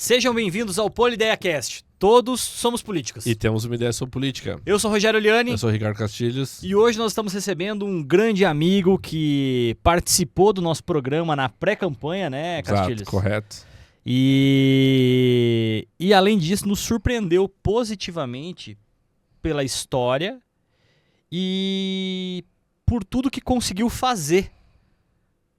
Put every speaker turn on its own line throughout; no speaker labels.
Sejam bem-vindos ao PolideaCast. Todos somos políticos.
E temos uma ideia sobre política.
Eu sou Rogério Liani.
Eu sou Ricardo Castilhos.
E hoje nós estamos recebendo um grande amigo que participou do nosso programa na pré-campanha, né, Castilhos?
Exato, correto.
E além disso, nos surpreendeu positivamente pela história e por tudo que conseguiu fazer.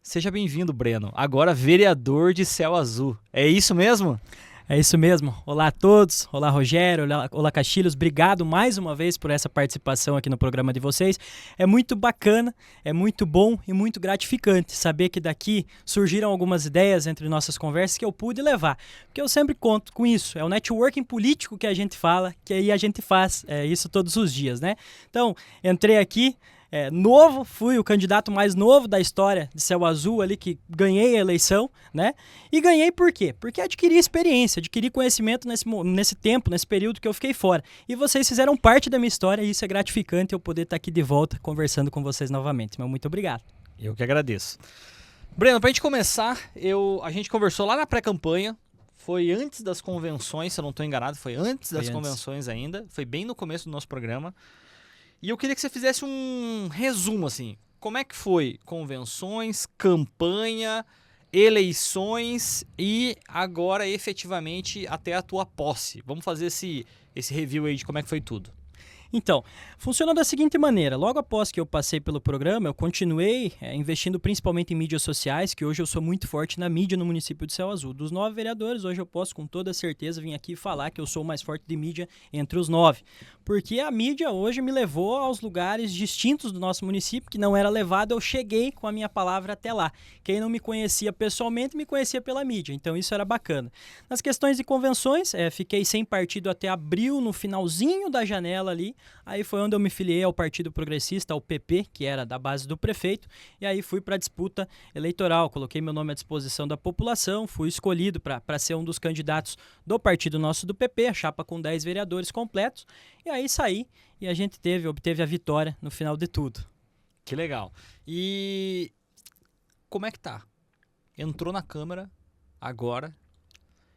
Seja bem-vindo, Breno. Agora vereador de Céu Azul. É isso mesmo?
É isso mesmo. Olá a todos. Olá, Rogério. Olá, Castilhos. Obrigado mais uma vez por essa participação aqui no programa de vocês. É muito bacana, é muito bom e muito gratificante saber que daqui surgiram algumas ideias entre nossas conversas que eu pude levar. Porque eu sempre conto com isso. É o networking político que a gente fala, que aí a gente faz isso todos os dias, né? Então, entrei aqui. Novo, fui o candidato mais novo da história de Céu Azul ali, que ganhei a eleição, né? E ganhei por quê? Porque adquiri experiência, adquiri conhecimento nesse tempo, nesse período que eu fiquei fora. E vocês fizeram parte da minha história e isso é gratificante eu poder estar aqui de volta conversando com vocês novamente. Meu muito obrigado.
Eu que agradeço. Breno, pra gente começar, a gente conversou lá na pré-campanha. Foi antes das convenções, se eu não estou enganado, foi antes das convenções ainda. Foi bem no começo do nosso programa. E eu queria que você fizesse um resumo, assim. Como é que foi convenções, campanha, eleições e agora, efetivamente, até a tua posse? Vamos fazer esse review aí de como é que foi tudo.
Então, funcionou da seguinte maneira. Logo após que eu passei pelo programa, eu continuei investindo principalmente em mídias sociais, que hoje eu sou muito forte na mídia no município de Céu Azul. Dos 9 vereadores, hoje eu posso com toda certeza vir aqui falar que eu sou o mais forte de mídia entre os 9. Porque a mídia hoje me levou aos lugares distintos do nosso município, que não era levado, eu cheguei com a minha palavra até lá. Quem não me conhecia pessoalmente, me conhecia pela mídia, então isso era bacana. Nas questões de convenções, fiquei sem partido até abril, no finalzinho da janela ali. Aí foi onde eu me filiei ao Partido Progressista, ao PP, que era da base do prefeito, e aí fui para a disputa eleitoral. Coloquei meu nome à disposição da população, fui escolhido para ser um dos candidatos do partido nosso do PP, a chapa com 10 vereadores completos, e aí saí e a gente obteve a vitória no final de tudo.
Que legal. E como é que tá? Entrou na Câmara agora,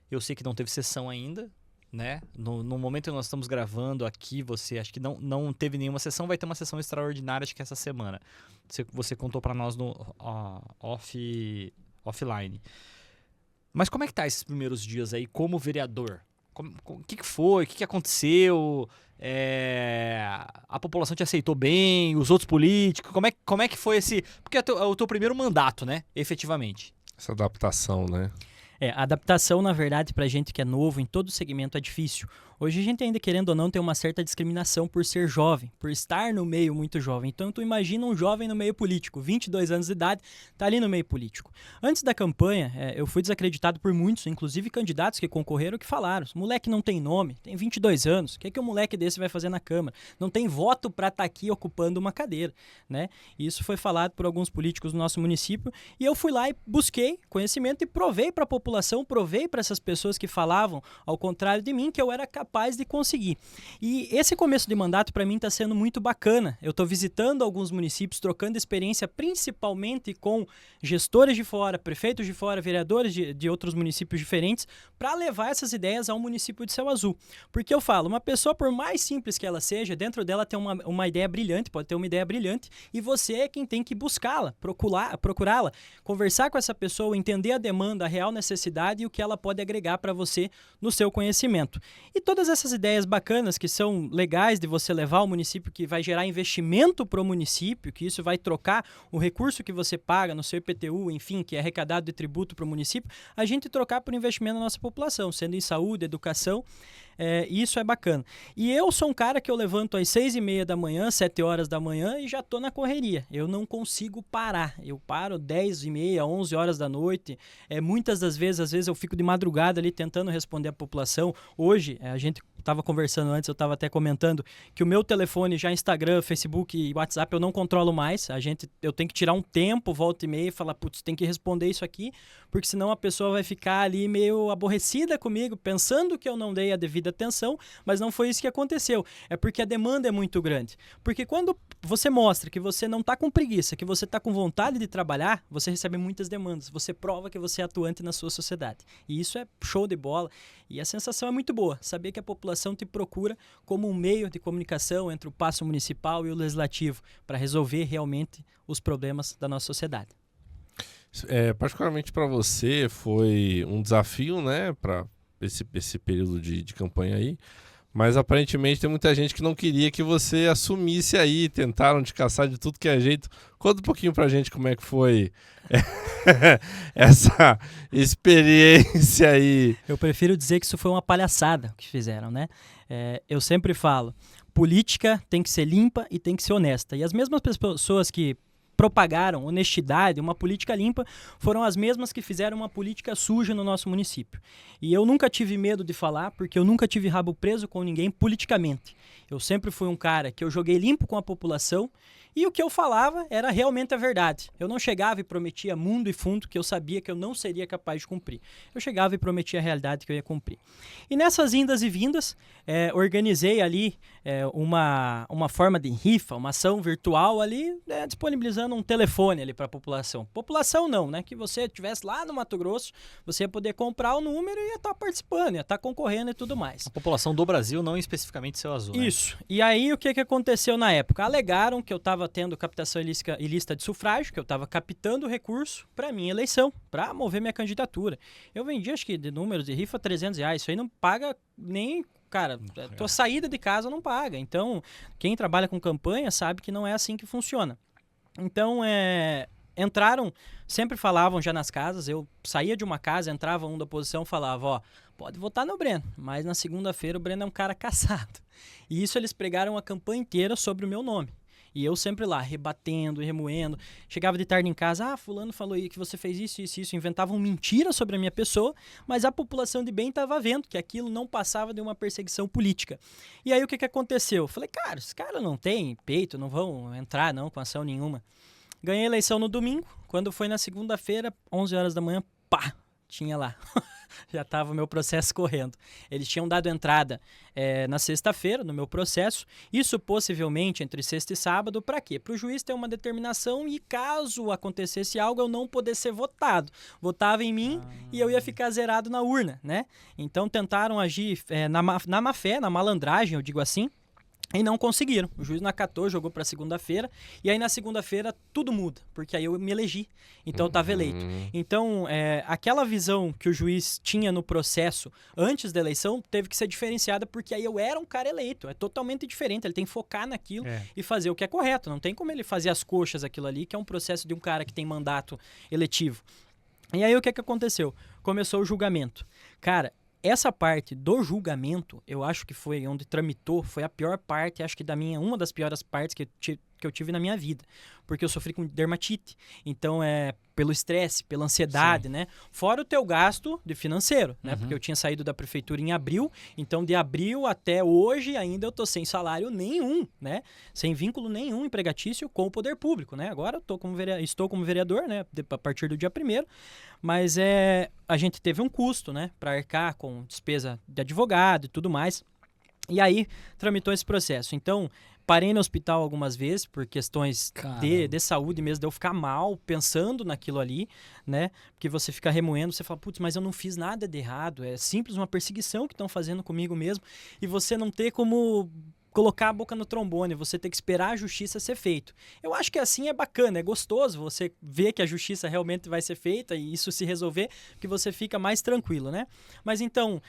eu sei que não teve sessão ainda, né? No momento que nós estamos gravando aqui, você acho que não teve nenhuma sessão, vai ter uma sessão extraordinária, acho que essa semana. Você contou para nós no offline. Mas como é que tá esses primeiros dias aí como vereador? O que foi? O que aconteceu? A população te aceitou bem? Os outros políticos? Como é que foi esse... Porque é o teu primeiro mandato, né? Efetivamente.
Essa adaptação, né?
A adaptação, na verdade, pra gente que é novo em todo segmento é difícil. Hoje a gente ainda, querendo ou não, tem uma certa discriminação por ser jovem, por estar no meio muito jovem. Então tu imagina um jovem no meio político, 22 anos de idade, tá ali no meio político. Antes da campanha, eu fui desacreditado por muitos, inclusive candidatos que concorreram, que falaram: moleque não tem nome, tem 22 anos, o que é que um moleque desse vai fazer na Câmara? Não tem voto pra estar aqui ocupando uma cadeira, né? E isso foi falado por alguns políticos do nosso município, e eu fui lá e busquei conhecimento e provei pra população, provei para essas pessoas que falavam, ao contrário de mim, que eu era capaz de conseguir. E esse começo de mandato para mim está sendo muito bacana. Eu estou visitando alguns municípios, trocando experiência principalmente com gestores de fora, prefeitos de fora, vereadores de outros municípios diferentes, para levar essas ideias ao município de Céu Azul. Porque eu falo, uma pessoa, por mais simples que ela seja, dentro dela tem uma ideia brilhante, pode ter uma ideia brilhante, e você é quem tem que buscá-la, procurá-la, conversar com essa pessoa, entender a demanda, a real necessidade e o que ela pode agregar para você no seu conhecimento. E todas essas ideias bacanas que são legais de você levar ao município, que vai gerar investimento para o município, que isso vai trocar o recurso que você paga no seu IPTU, enfim, que é arrecadado de tributo para o município, a gente trocar por investimento na nossa população, sendo em saúde, educação. Isso é bacana. E eu sou um cara que eu levanto às 6h30 da manhã, 7 horas da manhã e já tô na correria. Eu não consigo parar. Eu paro 10h30, 11 horas da noite. Muitas das vezes, às vezes eu fico de madrugada ali tentando responder a população. Hoje, a gente estava conversando antes, eu estava até comentando que o meu telefone, já Instagram, Facebook e WhatsApp, eu não controlo mais. Eu tenho que tirar um tempo, volta e meia, e falar, putz, tem que responder isso aqui, porque senão a pessoa vai ficar ali meio aborrecida comigo, pensando que eu não dei a devida atenção, mas não foi isso que aconteceu. É porque a demanda é muito grande. Porque quando você mostra que você não está com preguiça, que você está com vontade de trabalhar, você recebe muitas demandas. Você prova que você é atuante na sua sociedade. E isso é show de bola. E a sensação é muito boa. Saber que a população te procura como um meio de comunicação entre o Paço Municipal e o Legislativo para resolver realmente os problemas da nossa sociedade.
Particularmente para você, foi um desafio, né, para esse período de campanha aí. Mas aparentemente tem muita gente que não queria que você assumisse aí, tentaram te caçar de tudo que é jeito. Conta um pouquinho pra gente como é que foi essa experiência aí.
Eu prefiro dizer que isso foi uma palhaçada que fizeram, né? Eu sempre falo, política tem que ser limpa e tem que ser honesta. E as mesmas pessoas que propagaram honestidade, uma política limpa, foram as mesmas que fizeram uma política suja no nosso município. E eu nunca tive medo de falar, porque eu nunca tive rabo preso com ninguém politicamente. Eu sempre fui um cara que eu joguei limpo com a população e o que eu falava era realmente a verdade. Eu não chegava e prometia mundo e fundo que eu sabia que eu não seria capaz de cumprir. Eu chegava e prometia a realidade que eu ia cumprir. E nessas indas e vindas, organizei ali uma forma de rifa, uma ação virtual ali, disponibilizando um telefone ali para a população. População não, né? Que você estivesse lá no Mato Grosso, você ia poder comprar o número e ia estar participando, ia estar concorrendo e tudo mais.
A população do Brasil, não especificamente Seu Azul.
Isso. Né? E aí o que aconteceu na época? Alegaram que eu estava tendo captação ilícita de sufrágio, que eu estava captando recurso para minha eleição, para mover minha candidatura. Eu vendi, acho que de números de rifa, R$300. Isso aí não paga nem... Cara, tua saída de casa não paga. Então, quem trabalha com campanha sabe que não é assim que funciona. Então, entraram, sempre falavam já nas casas, eu saía de uma casa, entrava um da oposição, falava, ó, pode votar no Breno, mas na segunda-feira o Breno é um cara caçado. E isso eles pregaram a campanha inteira sobre o meu nome. E eu sempre lá, rebatendo e remoendo. Chegava de tarde em casa, fulano falou aí que você fez isso. Inventavam mentira sobre a minha pessoa, mas a população de bem estava vendo que aquilo não passava de uma perseguição política. E aí o que aconteceu? Falei, cara, esses caras não têm peito, não vão entrar não com ação nenhuma. Ganhei a eleição no domingo, quando foi na segunda-feira, 11 horas da manhã, pá, tinha lá. Já estava o meu processo correndo. Eles tinham dado entrada na sexta-feira, no meu processo, isso possivelmente entre sexta e sábado, para quê? Para o juiz ter uma determinação e caso acontecesse algo, eu não poder ser votado. Votava em mim e eu ia ficar zerado na urna, né? Então tentaram agir na má fé, na malandragem, eu digo assim, e não conseguiram. O juiz não acatou, jogou para segunda-feira. E aí na segunda-feira tudo muda, porque aí eu me elegi. Então eu estava eleito. Então aquela visão que o juiz tinha no processo antes da eleição teve que ser diferenciada, porque aí eu era um cara eleito. É totalmente diferente. Ele tem que focar naquilo e fazer o que é correto. Não tem como ele fazer as coxas aquilo ali, que é um processo de um cara que tem mandato eletivo. E aí o que aconteceu? Começou o julgamento. Cara, essa parte do julgamento, eu acho que foi onde tramitou, foi a pior parte, acho que uma das piores partes que eu tive na minha vida. Porque eu sofri com dermatite. Então, pelo estresse, pela ansiedade, Sim. né? Fora o teu gasto de financeiro, né? Porque eu tinha saído da prefeitura em abril, então de abril até hoje ainda eu tô sem salário nenhum, né? Sem vínculo nenhum empregatício com o poder público, né? Agora eu estou como vereador, né? A partir do dia 1º, mas a gente teve um custo, né? Para arcar com despesa de advogado e tudo mais. E aí, tramitou esse processo. Então, parei no hospital algumas vezes por questões de saúde mesmo, de eu ficar mal pensando naquilo ali, né? Porque você fica remoendo, você fala, putz, mas eu não fiz nada de errado, é simples uma perseguição que estão fazendo comigo mesmo, e você não ter como colocar a boca no trombone, você ter que esperar a justiça ser feita. Eu acho que assim é bacana, é gostoso você ver que a justiça realmente vai ser feita e isso se resolver, que você fica mais tranquilo, né? Mas então,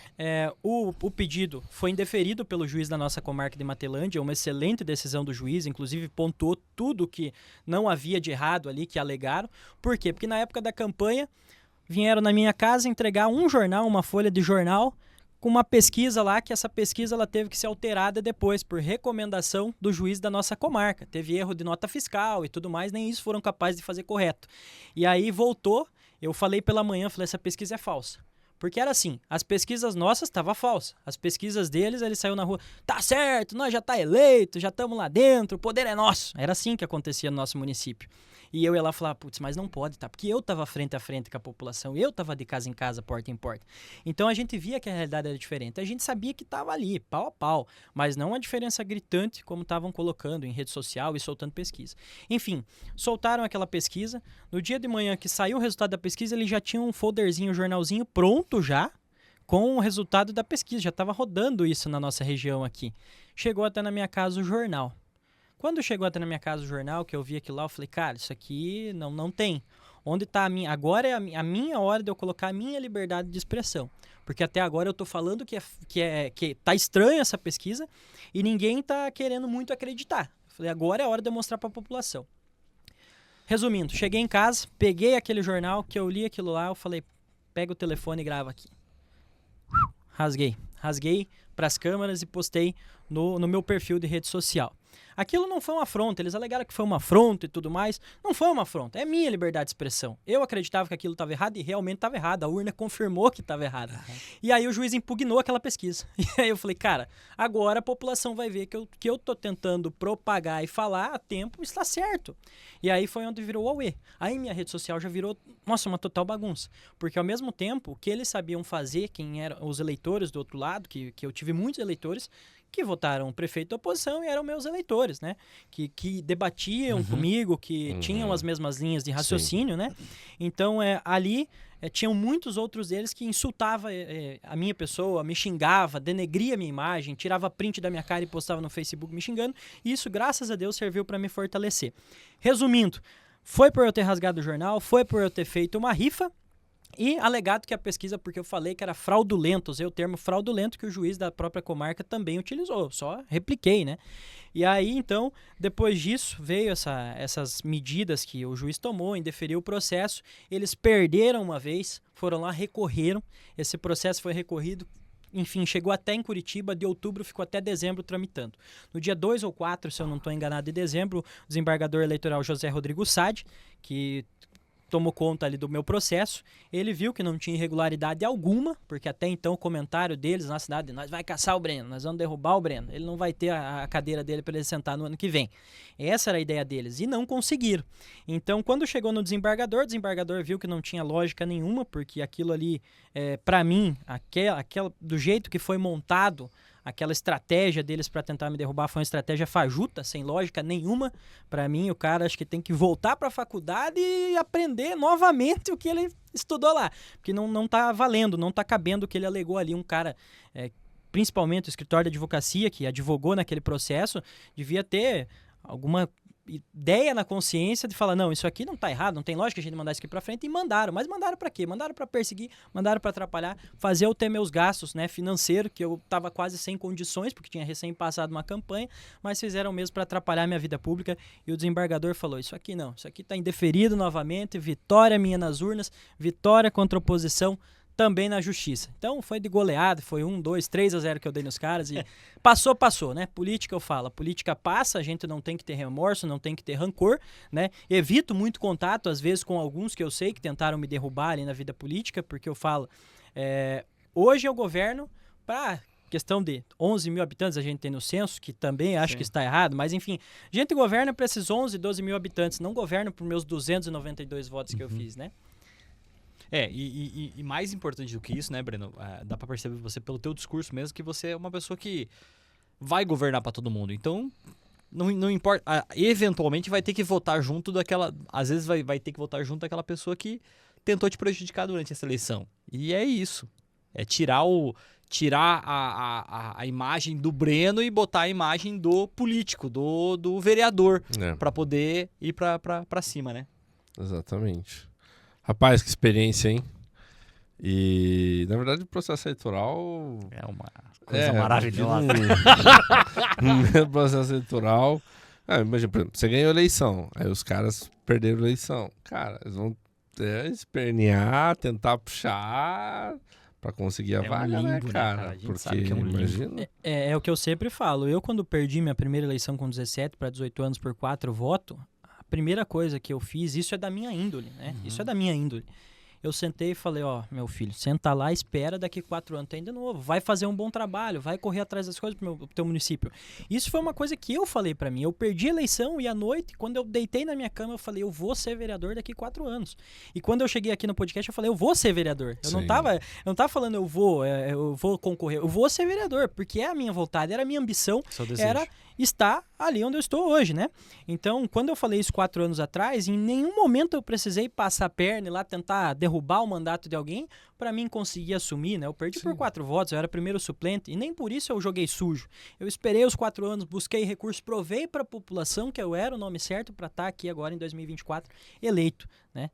o pedido foi indeferido pelo juiz da nossa comarca de Matelândia, uma excelente decisão do juiz, inclusive pontuou tudo que não havia de errado ali, que alegaram. Por quê? Porque na época da campanha, vieram na minha casa entregar um jornal, uma folha de jornal, com uma pesquisa lá, que essa pesquisa ela teve que ser alterada depois, por recomendação do juiz da nossa comarca. Teve erro de nota fiscal e tudo mais, nem isso foram capazes de fazer correto. E aí voltou, eu falei pela manhã, falei, essa pesquisa é falsa. Porque era assim, as pesquisas nossas estavam falsas. As pesquisas deles, ele saiu na rua, tá certo, nós já tá eleito, já estamos lá dentro, o poder é nosso. Era assim que acontecia no nosso município. E eu ia lá falar, putz, mas não pode, tá? Porque eu tava frente a frente com a população, eu tava de casa em casa, porta em porta. Então a gente via que a realidade era diferente. A gente sabia que tava ali, pau a pau, mas não a diferença gritante como estavam colocando em rede social e soltando pesquisa. Enfim, soltaram aquela pesquisa. No dia de manhã que saiu o resultado da pesquisa, ele já tinha um folderzinho, um jornalzinho pronto já, com o resultado da pesquisa. Já estava rodando isso na nossa região aqui. Chegou até na minha casa o jornal. Quando chegou até na minha casa o jornal, que eu vi aquilo lá, eu falei, cara, isso aqui não tem. Onde está a minha... Agora é a minha hora de eu colocar a minha liberdade de expressão. Porque até agora eu estou falando que tá estranha essa pesquisa e ninguém está querendo muito acreditar. Eu falei, agora é a hora de eu mostrar para a população. Resumindo, cheguei em casa, peguei aquele jornal, que eu li aquilo lá, eu falei, pega o telefone e grava aqui. Rasguei para as câmeras e postei no meu perfil de rede social. Aquilo não foi uma afronta, eles alegaram que foi uma afronta e tudo mais. Não foi uma afronta, é minha liberdade de expressão. Eu acreditava que aquilo estava errado e realmente estava errado. A urna confirmou que estava errado. E aí o juiz impugnou aquela pesquisa. E aí eu falei, cara, agora a população vai ver que eu tô tentando propagar e falar a tempo está certo. E aí foi onde virou o Aue. Aí minha rede social já virou, nossa, uma total bagunça. Porque ao mesmo tempo, o que eles sabiam fazer, quem eram os eleitores do outro lado, que eu tive muitos eleitores, que votaram prefeito da oposição e eram meus eleitores, né? Que debatiam comigo, que tinham as mesmas linhas de raciocínio, né? Então, ali tinham muitos outros deles que insultavam a minha pessoa, me xingava, denegria a minha imagem, tirava print da minha cara e postava no Facebook me xingando. E isso, graças a Deus, serviu para me fortalecer. Resumindo, foi por eu ter rasgado o jornal, foi por eu ter feito uma rifa, e alegado que a pesquisa, porque eu falei que era fraudulento, usei o termo fraudulento que o juiz da própria comarca também utilizou, só repliquei, né? E aí, então, depois disso, veio essas medidas que o juiz tomou, indeferiu o processo, eles perderam uma vez, foram lá, recorreram, esse processo foi recorrido, enfim, chegou até em Curitiba, de outubro ficou até dezembro tramitando. No dia 2 ou 4, se eu não estou enganado, de dezembro, o desembargador eleitoral José Rodrigo Sade, que tomou conta ali do meu processo, ele viu que não tinha irregularidade alguma, porque até então o comentário deles na cidade, nós vai caçar o Breno, nós vamos derrubar o Breno, ele não vai ter a cadeira dele para ele sentar no ano que vem. Essa era a ideia deles, e não conseguiram. Então, quando chegou no desembargador, o desembargador viu que não tinha lógica nenhuma, porque aquilo ali, para mim, do jeito que foi montado, aquela estratégia deles para tentar me derrubar foi uma estratégia fajuta, sem lógica nenhuma. Para mim, o cara acho que tem que voltar para a faculdade e aprender novamente o que ele estudou lá. Porque não tá valendo, não tá cabendo o que ele alegou ali. Um cara, principalmente o escritório de advocacia, que advogou naquele processo, devia ter alguma ideia na consciência de falar, não, isso aqui não tá errado, não tem lógica a gente mandar isso aqui pra frente, e mandaram. Mas mandaram pra quê? Mandaram pra perseguir, mandaram pra atrapalhar, fazer eu ter meus gastos, né, financeiros, que eu tava quase sem condições, porque tinha recém passado uma campanha, mas fizeram mesmo pra atrapalhar minha vida pública, e o desembargador falou, isso aqui não, isso aqui tá indeferido novamente, vitória minha nas urnas, vitória contra a oposição, também na justiça. Então foi de goleada, foi 1, 2, 3-0 que eu dei nos caras e passou, né? Política eu falo, a política passa, a gente não tem que ter remorso, não tem que ter rancor, né? Evito muito contato, às vezes, com alguns que eu sei que tentaram me derrubar ali na vida política, porque eu falo, hoje eu governo para questão de 11 mil habitantes, a gente tem no censo, que também acho que está errado, mas enfim, a gente governa para esses 11, 12 mil habitantes, não governo para os meus 292 votos que eu fiz, né?
E mais importante do que isso, né, Breno? Dá pra perceber você pelo teu discurso mesmo que você é uma pessoa que vai governar pra todo mundo. Então, não importa. Eventualmente vai ter que votar junto daquela... Às vezes vai ter que votar junto daquela pessoa que tentou te prejudicar durante essa eleição. E é isso. É tirar a imagem do Breno e botar a imagem do político, do vereador, pra poder ir pra cima, né?
Exatamente. Rapaz, que experiência, hein? E, na verdade, o processo eleitoral...
É uma coisa maravilhosa.
O processo eleitoral... Imagina, por exemplo, você ganhou a eleição, aí os caras perderam a eleição. Cara, eles vão espernear, tentar puxar pra conseguir a vaga,
limbo,
né, cara?
A gente
porque,
sabe que é um limbo.
imagina...
É o que eu sempre falo. Eu, quando perdi minha primeira eleição com 17 para 18 anos por 4 votos, a primeira coisa que eu fiz, isso é da minha índole, né? Isso é da minha índole. eu sentei e falei, ó, meu filho, senta lá, espera, daqui 4 anos tem de novo, vai fazer um bom trabalho, vai correr atrás das coisas pro teu município. Isso foi uma coisa que eu falei pra mim, eu perdi a eleição e à noite, quando eu deitei na minha cama, eu falei, eu vou ser vereador daqui 4 anos. E quando eu cheguei aqui no podcast, eu falei, eu vou ser vereador. Eu não tava falando eu vou concorrer, eu vou ser vereador, porque é a minha vontade, era a minha ambição, era estar ali onde eu estou hoje, né? Então, quando eu falei isso 4 anos atrás, em nenhum momento eu precisei passar a perna e lá tentar derrubar o mandato de alguém para mim conseguir assumir, né? Eu perdi por 4 votos, eu era primeiro suplente e nem por isso eu joguei sujo. Eu esperei os 4 anos, busquei recursos, provei para a população que eu era o nome certo para estar aqui agora em 2024 eleito, né?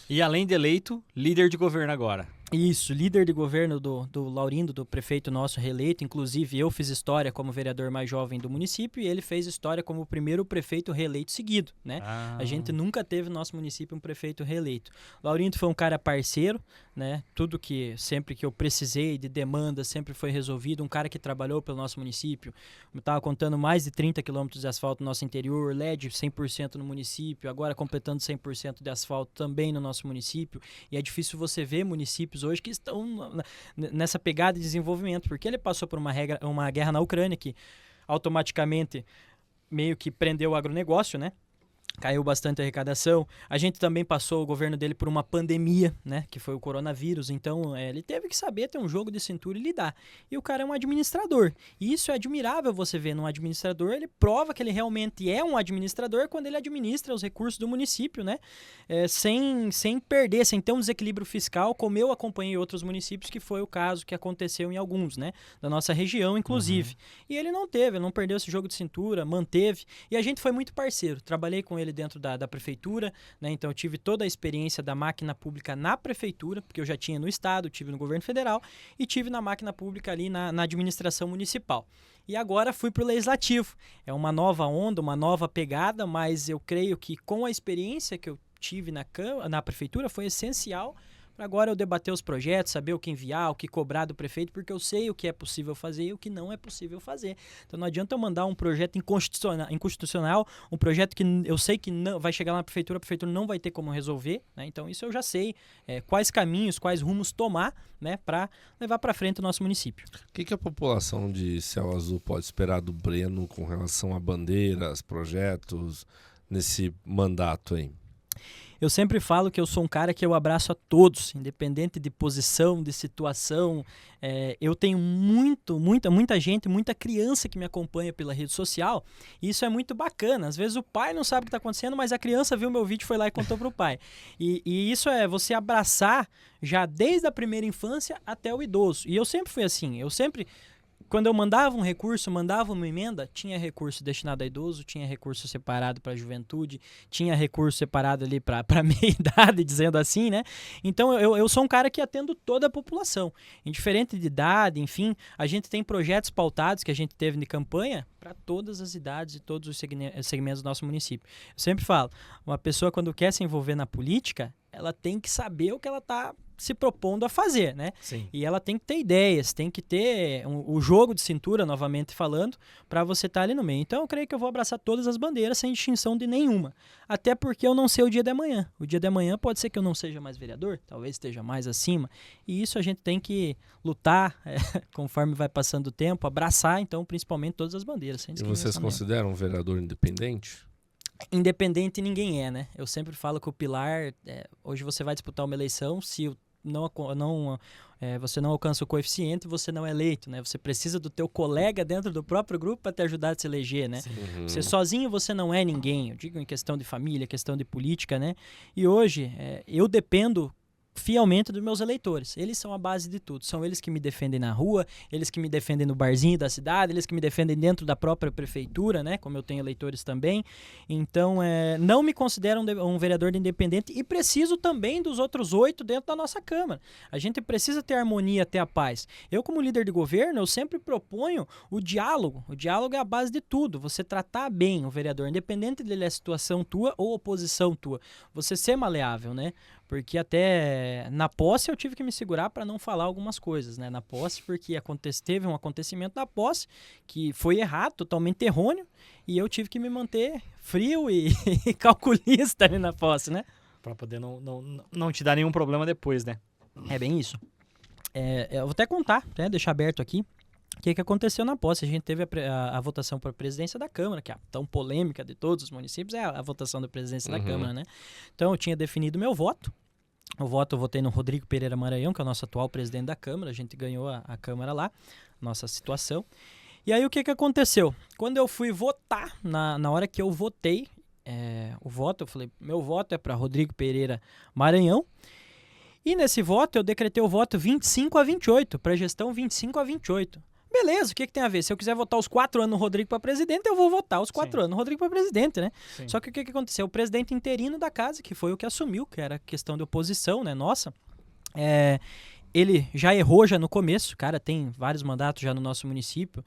E além de eleito, líder de governo agora.
Isso, líder de governo do Laurindo, do prefeito nosso reeleito. Inclusive, eu fiz história como vereador mais jovem do município e ele fez história como o primeiro prefeito reeleito seguido, né? A gente nunca teve no nosso município um prefeito reeleito. Laurindo foi um cara parceiro, né? Tudo que sempre que eu precisei de demanda sempre foi resolvido. Um cara que trabalhou pelo nosso município. Eu estava contando mais de 30 quilômetros de asfalto no nosso interior, LED 100% no município, agora completando 100% de asfalto também no nosso município. E é difícil você ver municípios hoje que estão nessa pegada de desenvolvimento, porque ele passou por uma guerra na Ucrânia que automaticamente meio que prendeu o agronegócio, né? Caiu bastante a arrecadação. A gente também passou, o governo dele, por uma pandemia, né? Que foi o coronavírus. Então, ele teve que saber ter um jogo de cintura e lidar. E o cara é um administrador. E isso é admirável você ver num administrador. Ele prova que ele realmente é um administrador quando ele administra os recursos do município, né? Sem perder, sem ter um desequilíbrio fiscal, como eu acompanhei outros municípios, que foi o caso que aconteceu em alguns, né? Da nossa região, inclusive. E ele não teve, ele não perdeu esse jogo de cintura, manteve. E a gente foi muito parceiro. Trabalhei com ele dentro da prefeitura, né? Então eu tive toda a experiência da máquina pública na prefeitura, porque eu já tinha no estado, tive no governo federal e tive na máquina pública ali na administração municipal. E agora fui para o legislativo. É uma nova onda, uma nova pegada, mas eu creio que com a experiência que eu tive na prefeitura foi essencial para agora eu debater os projetos, saber o que enviar, o que cobrar do prefeito, porque eu sei o que é possível fazer e o que não é possível fazer. Então não adianta eu mandar um projeto inconstitucional, um projeto que eu sei que não vai chegar na prefeitura, a prefeitura não vai ter como resolver, né? Então isso eu já sei quais caminhos, quais rumos tomar, né, para levar para frente o nosso município.
O que a população de Céu Azul pode esperar do Breno com relação a bandeiras, projetos, nesse mandato aí?
Eu sempre falo que eu sou um cara que eu abraço a todos, independente de posição, de situação. Eu tenho muita gente, muita criança que me acompanha pela rede social. E isso é muito bacana. Às vezes o pai não sabe o que está acontecendo, mas a criança viu meu vídeo, foi lá e contou para o pai. E isso é você abraçar já desde a primeira infância até o idoso. E eu sempre fui assim. Quando eu mandava um recurso, mandava uma emenda, tinha recurso destinado a idoso, tinha recurso separado para a juventude, tinha recurso separado ali para a meia-idade, dizendo assim, né? Então, eu sou um cara que atendo toda a população. Indiferente de idade, enfim, a gente tem projetos pautados que a gente teve de campanha para todas as idades e todos os segmentos do nosso município. Eu sempre falo, uma pessoa quando quer se envolver na política, ela tem que saber o que ela está se propondo a fazer, né?
Sim.
E ela tem que ter ideias, tem que ter o jogo de cintura, novamente falando, para você estar ali no meio. Então eu creio que eu vou abraçar todas as bandeiras sem distinção de nenhuma. Até porque eu não sei o dia de amanhã. O dia de amanhã pode ser que eu não seja mais vereador, talvez esteja mais acima. E isso a gente tem que lutar conforme vai passando o tempo, abraçar, então, principalmente todas as bandeiras. Sem
e vocês consideram um vereador independente?
Independente ninguém é, né? Eu sempre falo que o pilar, hoje você vai disputar uma eleição, se você não alcança o coeficiente, você não é eleito, né? Você precisa do teu colega dentro do próprio grupo para te ajudar a se eleger, né?
Uhum.
Você sozinho, você não é ninguém. Eu digo em questão de família, questão de política, né? E hoje, eu dependo fielmente dos meus eleitores. Eles são a base de tudo. São eles que me defendem na rua, eles que me defendem no barzinho da cidade, eles que me defendem dentro da própria prefeitura, né? Como eu tenho eleitores também. Então, não me considero um vereador independente e preciso também dos outros 8 dentro da nossa Câmara. A gente precisa ter harmonia, ter a paz. Eu, como líder de governo, eu sempre proponho o diálogo. O diálogo é a base de tudo. Você tratar bem o vereador, independente dele é situação tua ou oposição tua. Você ser maleável, né? Porque até na posse eu tive que me segurar para não falar algumas coisas, né? Na posse, porque teve um acontecimento na posse que foi errado, totalmente errôneo, e eu tive que me manter frio e calculista ali na posse, né?
Pra poder não te dar nenhum problema depois, né?
É bem isso. Eu vou até contar, né, deixar aberto aqui, o que aconteceu na posse. A gente teve a votação para a presidência da Câmara, que é a tão polêmica de todos os municípios, é a votação da presidência da Câmara, né? Então, eu tinha definido meu voto. O voto eu votei no Rodrigo Pereira Maranhão, que é o nosso atual presidente da Câmara. A gente ganhou a Câmara lá, nossa situação. E aí, o que aconteceu? Quando eu fui votar, na hora que eu votei o voto, eu falei, meu voto é para Rodrigo Pereira Maranhão. E nesse voto, eu decretei o voto 25-28, para gestão 25-28. Beleza, o que tem a ver? Se eu quiser votar os 4 anos no Rodrigo para presidente, eu vou votar os 4 anos no Rodrigo para presidente, né?
Sim.
Só que o que aconteceu? O presidente interino da casa, que foi o que assumiu, que era questão de oposição, né? Nossa, ele já errou já no começo, cara, tem vários mandatos já no nosso município.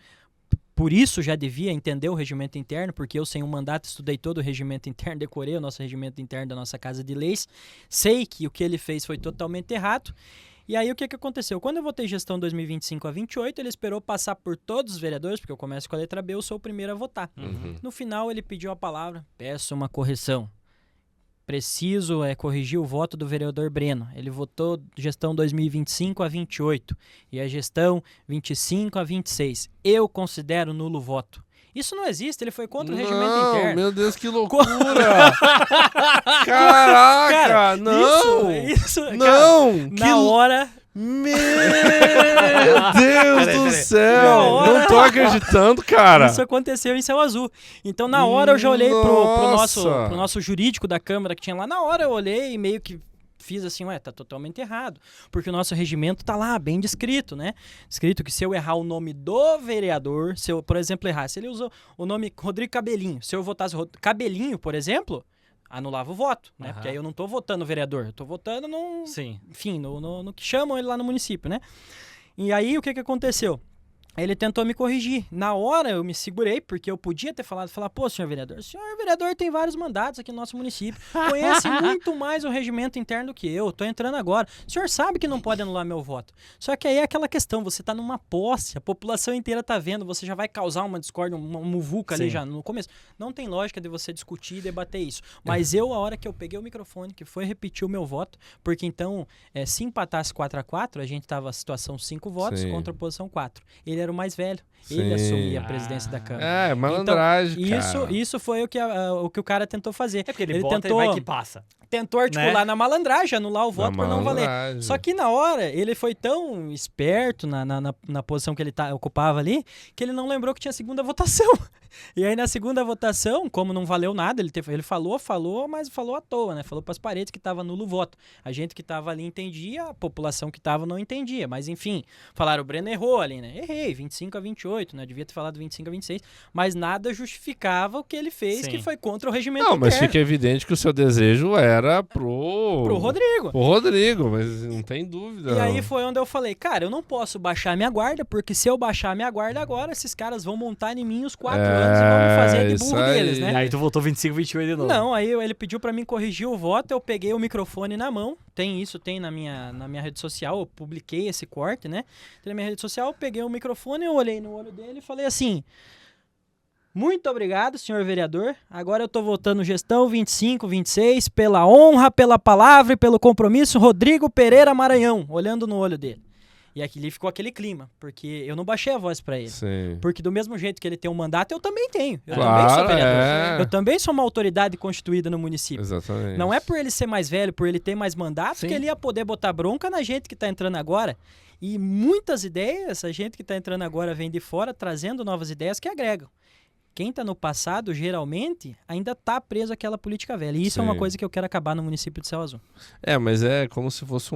Por isso já devia entender o regimento interno, porque eu sem um mandato estudei todo o regimento interno, decorei o nosso regimento interno da nossa Casa de Leis, sei que o que ele fez foi totalmente errado. E aí o que aconteceu? Quando eu votei gestão 2025-28, ele esperou passar por todos os vereadores, porque eu começo com a letra B, eu sou o primeiro a votar. No final ele pediu a palavra, peço uma correção. Preciso corrigir o voto do vereador Breno. Ele votou gestão 2025-28 e a gestão 25-26. Eu considero nulo o voto. Isso não existe, ele foi contra o regimento interno.
Meu Deus, que loucura! Caraca,
cara,
não!
Isso,
não!
Cara, na hora...
Meu Deus do céu!
hora...
Não tô acreditando, cara!
Isso aconteceu em Céu Azul. Então, na hora, eu já olhei pro nosso jurídico da Câmara que tinha lá. Na hora, eu olhei e meio que fiz assim, tá totalmente errado. Porque o nosso regimento tá lá, bem descrito, né? Escrito que se eu errar o nome do vereador, se eu, por exemplo, errar, se ele usou o nome Rodrigo Cabelinho, se eu votasse Cabelinho, por exemplo, anulava o voto, né? Porque aí eu não tô votando no vereador, eu tô votando no...
Sim.
Enfim, no que chamam ele lá no município, né? E aí, o que aconteceu? Ele tentou me corrigir. Na hora eu me segurei, porque eu podia ter falar, pô, senhor vereador tem vários mandatos aqui no nosso município, conhece muito mais o regimento interno do que eu, tô entrando agora. O senhor sabe que não pode anular meu voto. Só que aí é aquela questão, você tá numa posse, a população inteira tá vendo, você já vai causar uma discórdia, uma muvuca ali já no começo. Não tem lógica de você discutir e debater isso. Mas a hora que eu peguei o microfone, que foi repetir o meu voto, porque então, se empatasse 4-4, a gente tava a situação 5 votos contra a oposição 4. Ele era o mais velho.
Sim.
Ele assumia a presidência da Câmara.
Malandragem,
então,
cara.
Isso foi o que o cara tentou fazer.
É porque ele bota
tentou,
e vai que passa.
Tentou articular na malandragem, anular o voto por não valer. Só que na hora, ele foi tão esperto na posição que ele ocupava ali, que ele não lembrou que tinha segunda votação. E aí na segunda votação, como não valeu nada, ele falou, mas falou à toa, né? Falou pras paredes que tava nulo o voto. A gente que tava ali entendia, a população que tava não entendia. Mas enfim, falaram, o Breno errou ali, né? Errei, 25-28, né? Devia ter falado 25-26. Mas nada justificava o que ele fez, que foi contra o regimento interno.
Não, mas fica evidente que o seu desejo era pro
Rodrigo.
Pro Rodrigo, mas não tem dúvida.
E aí foi onde eu falei, cara, eu não posso baixar minha guarda, porque se eu baixar minha guarda agora, esses caras vão montar em mim os 4 anos e vão me fazer de burro deles, né?
E aí tu voltou 25-28 de novo.
Não, aí ele pediu pra mim corrigir o voto, eu peguei o microfone na mão, tem na minha rede social, eu publiquei esse corte, né? Na minha rede social, eu peguei o microfone, eu olhei no olho dele e falei assim... Muito obrigado, senhor vereador. Agora eu tô votando gestão 25-26 pela honra, pela palavra e pelo compromisso Rodrigo Pereira Maranhão, olhando no olho dele. E aqui ficou aquele clima, porque eu não baixei a voz pra ele.
Sim.
Porque do mesmo jeito que ele tem um mandato, eu também tenho. Eu
claro,
também sou vereador. Eu também sou uma autoridade constituída no município.
Exatamente.
Não é por ele ser mais velho, por ele ter mais mandato, que ele ia poder botar bronca na gente que tá entrando agora. E muitas ideias, a gente que tá entrando agora vem de fora, trazendo novas ideias que agregam. Quem está no passado, geralmente, ainda está preso àquela política velha. E isso é uma coisa que eu quero acabar no município de Céu Azul.
Mas é como se fosse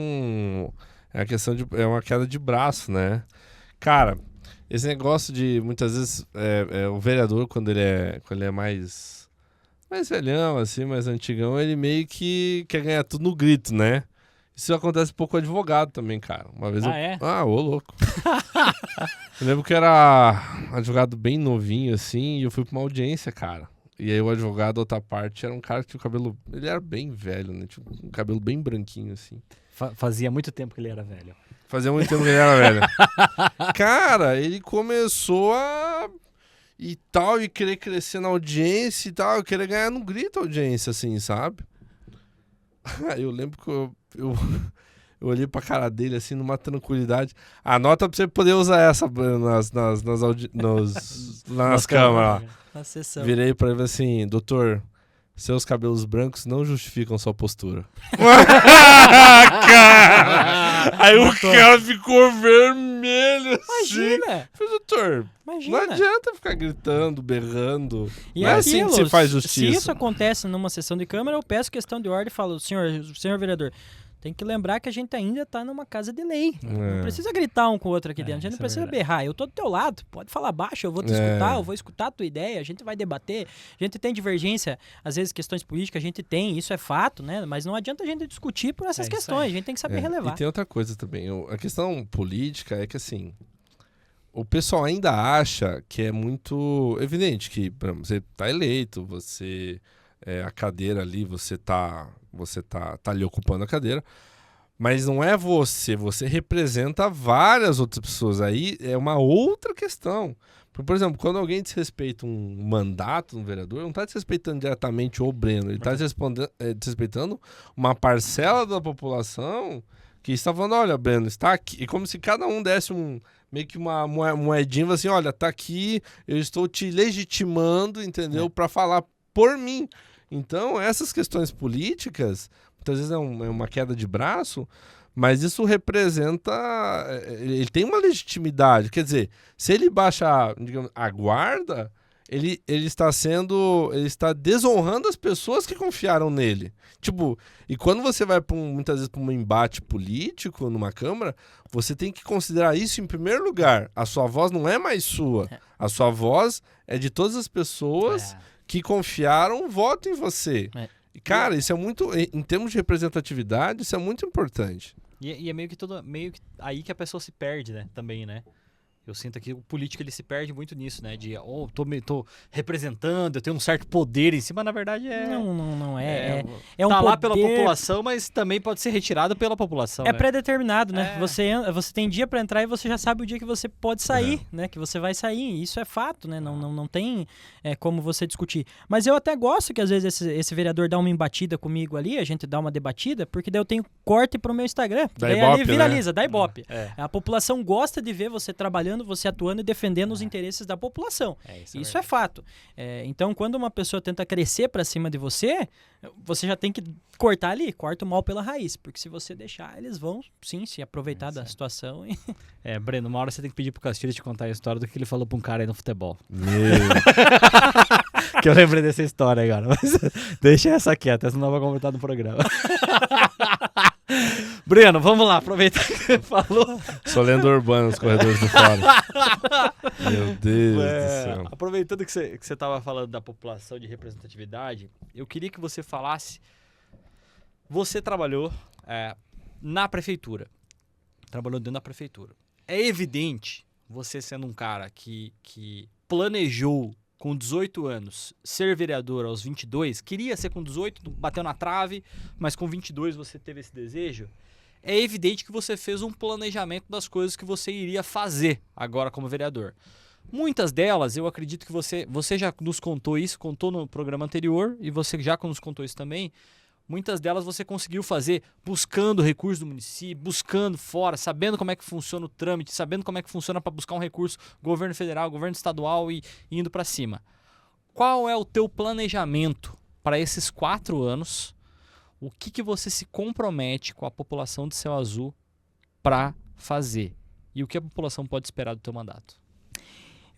é uma queda de braço, né? Cara, esse negócio de, muitas vezes, o vereador, quando ele é mais velhão, assim, mais antigão, ele meio que quer ganhar tudo no grito, né? Isso acontece um pouco com o advogado também, cara. Uma vez ô louco. Eu lembro que era advogado bem novinho, assim, e eu fui pra uma audiência, cara. E aí o advogado, da outra parte, era um cara que tinha o cabelo... Ele era bem velho, né? Tinha um cabelo bem branquinho, assim.
Fazia muito tempo que ele era velho.
Fazia muito tempo que ele era velho. Cara, ele começou e tal, e querer crescer na audiência e tal, querer ganhar no grito a audiência, assim, sabe? Aí eu lembro que eu olhei pra cara dele, assim, numa tranquilidade. Anota pra você poder usar essa nas câmeras.
Na sessão.
Virei pra ele assim, doutor, seus cabelos brancos não justificam sua postura. Aí o cara ficou vermelho, assim.
Imagina!
Falei, doutor,
Imagina.
não adianta ficar gritando, berrando.
E
não é assim que se faz justiça.
Se isso acontece numa sessão de câmara, eu peço questão de ordem e falo, senhor vereador, tem que lembrar que a gente ainda tá numa casa de lei. Não precisa gritar um com o outro aqui dentro. A gente não precisa berrar. Eu tô do teu lado. Pode falar baixo, eu vou te escutar, eu vou escutar a tua ideia, a gente vai debater. A gente tem divergência, às vezes questões políticas a gente tem, isso é fato, né? Mas não adianta a gente discutir por essas questões. A gente tem que saber relevar.
E tem outra coisa também. A questão política é que, assim, o pessoal ainda acha que é muito evidente que, por exemplo, você tá eleito, você... a cadeira ali, você tá ali ocupando a cadeira, mas não é você representa várias outras pessoas, aí é uma outra questão. Por exemplo, quando alguém desrespeita um mandato no vereador, não está desrespeitando diretamente o Breno, ele está desrespeitando uma parcela da população que está falando, olha, Breno, está aqui, e como se cada um desse meio que uma moedinha, assim, olha, tá aqui, eu estou te legitimando, entendeu, para falar por mim. Então, essas questões políticas, muitas vezes é uma queda de braço, mas isso representa... Ele tem uma legitimidade. Quer dizer, se ele baixa, digamos, a guarda, ele está desonrando as pessoas que confiaram nele. Tipo, e quando você vai, muitas vezes, para um embate político numa Câmara, você tem que considerar isso em primeiro lugar. A sua voz não é mais sua. A sua voz é de todas as pessoas... que confiaram, votam em você. E, cara, isso é muito... Em termos de representatividade, isso é muito importante.
E é meio que aí que a pessoa se perde, né? Também, né? Eu sinto que o político ele se perde muito nisso, né? De, tô representando, eu tenho um certo poder em cima, na verdade é...
Não é.
É um tá poder... lá pela população, mas também pode ser retirado pela população,
É
né?
Pré-determinado, né? Você tem dia pra entrar e você já sabe o dia que você pode sair, né? Que você vai sair. Isso é fato, né? Não tem como você discutir. Mas eu até gosto que às vezes esse vereador dá uma embatida comigo ali, a gente dá uma debatida, porque daí eu tenho corte pro meu Instagram. Daí ali viraliza, dá ibope. A população gosta de ver você trabalhando, você atuando e defendendo os interesses da população. Isso é fato. Então, quando uma pessoa tenta crescer pra cima de você, você já tem que cortar ali, corta o mal pela raiz, porque se você deixar, eles vão, sim, se aproveitar da situação.
Breno, uma hora você tem que pedir pro Castilho te contar a história do que ele falou pra um cara aí no futebol. Que eu lembrei dessa história agora, mas deixa essa quieta, senão vai comentar no programa. Breno, vamos lá, aproveita que você falou.
Sou lenda urbana nos corredores do fórum. Meu Deus do céu.
Aproveitando que você estava falando da população de representatividade, eu queria que você falasse. Você trabalhou na prefeitura. Trabalhou dentro da prefeitura. É evidente, você sendo um cara que planejou com 18 anos ser vereador aos 22, queria ser com 18, bateu na trave, mas com 22 você teve esse desejo. É evidente que você fez um planejamento das coisas que você iria fazer agora como vereador. Muitas delas, eu acredito que você já nos contou isso, contou no programa anterior, e você já nos contou isso também. Muitas delas você conseguiu fazer buscando recursos do município, buscando fora, sabendo como é que funciona o trâmite, sabendo como é que funciona para buscar um recurso, governo federal, governo estadual e indo para cima. Qual é o teu planejamento para esses 4 anos? O que você se compromete com a população de Céu Azul para fazer? E o que a população pode esperar do teu mandato?